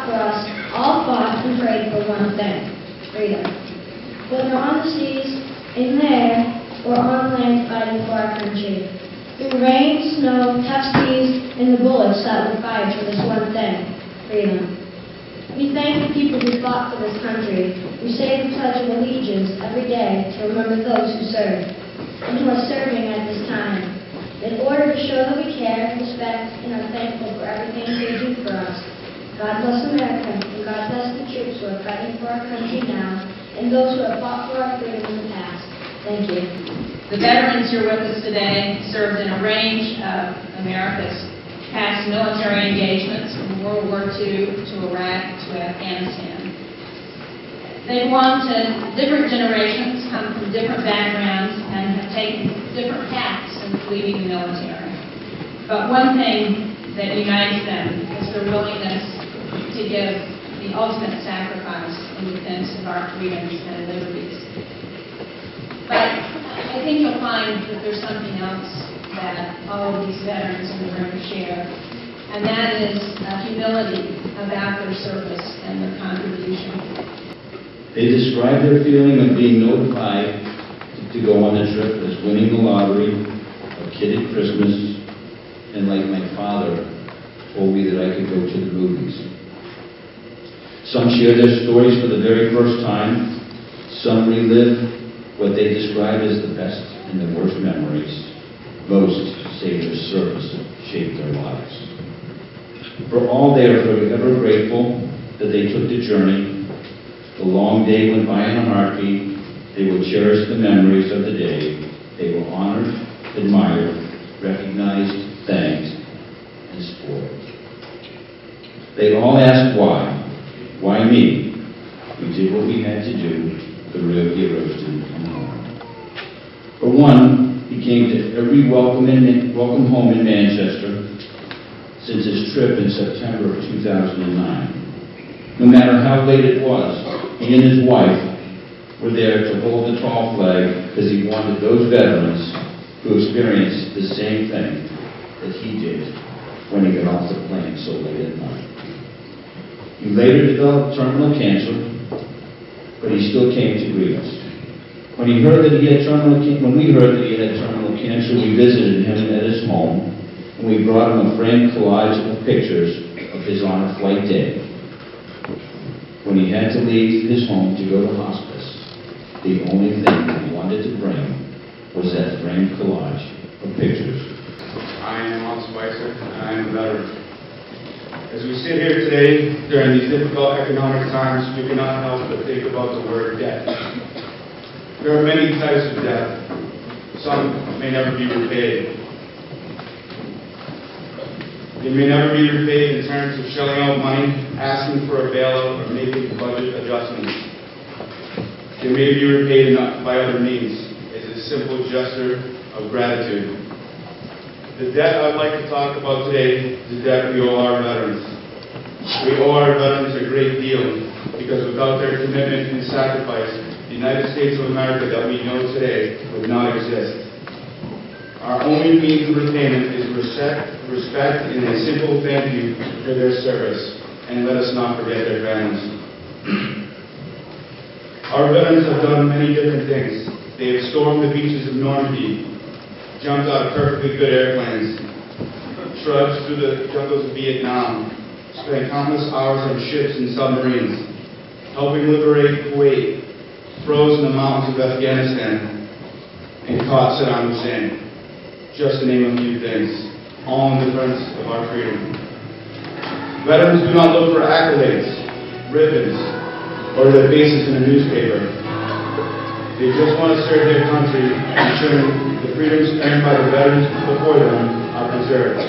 for us all fought and prayed for one thing, freedom. Whether on the seas, in the air, or on land fighting for our country. Through rain, snow, tough seas, and the bullets that were fired for this one thing, freedom. We thank the people who fought for this country. We say the Pledge of Allegiance every day to remember those who served and who are serving at this time. In order to show that we care, respect, and are thankful for everything they do for us. God bless America, and God bless the troops who are fighting for our country now, and those who have fought for our freedom in the past. Thank you. The veterans here with us today served in a range of America's past military engagements from World War II to Iraq to Afghanistan. They belong to different generations, come from different backgrounds, and have taken different paths in leaving the military. But one thing that unites them is their willingness to give the ultimate sacrifice in defense of our freedoms and liberties. But I think you'll find that there's something else that all of these veterans in the room share, and that is humility about their service and their contribution. They describe their feeling of being notified to go on the trip as winning the lottery, a kid at Christmas, and like my father told me that I could go to the movies. Some share their stories for the very first time. Some relive what they describe as the best and the worst memories. Most say their service shaped their lives. For all, they are forever grateful that they took the journey. The long day went by in a heartbeat. They will cherish the memories of the day. They were honored, admired, recognized, thanked, and spoiled. They all asked why. Why me? We did what we had to do. The real heroes didn't come home. For one, he came to every welcome home in Manchester since his trip in September of 2009. No matter how late it was, he and his wife were there to hold the tall flag because he wanted those veterans who experienced the same thing that he did when he got off the plane so late at night. He later developed terminal cancer, but he still came to greet us. When we heard that he had terminal cancer, we visited him at his home, and we brought him a framed collage of pictures of his on a flight day. When he had to leave his home to go to hospice, the only thing he wanted to bring was that framed collage of pictures. I am Hans Spicer, and I am a veteran. As we sit here today, during these difficult economic times, we cannot help but think about the word debt. There are many types of debt. Some may never be repaid. They may never be repaid in terms of shelling out money, asking for a bailout, or making budget adjustments. They may be repaid by other means. It's a simple gesture of gratitude. The debt I'd like to talk about today is the debt we owe our veterans. We owe our veterans a great deal because without their commitment and sacrifice, the United States of America that we know today would not exist. Our only means of repayment is respect and a simple thank you for their service, and let us not forget their families. Our veterans have done many different things. They have stormed the beaches of Normandy, jumped out of perfectly good airplanes, trudged through the jungles of Vietnam, spent countless hours on ships and submarines, helping liberate Kuwait, froze in the mountains of Afghanistan, and caught Saddam Hussein, just to name a few things, all in defense of our freedom. Veterans do not look for accolades, ribbons, or their faces in a newspaper. They just want to serve their country, ensuring the freedoms earned by the veterans before them are preserved.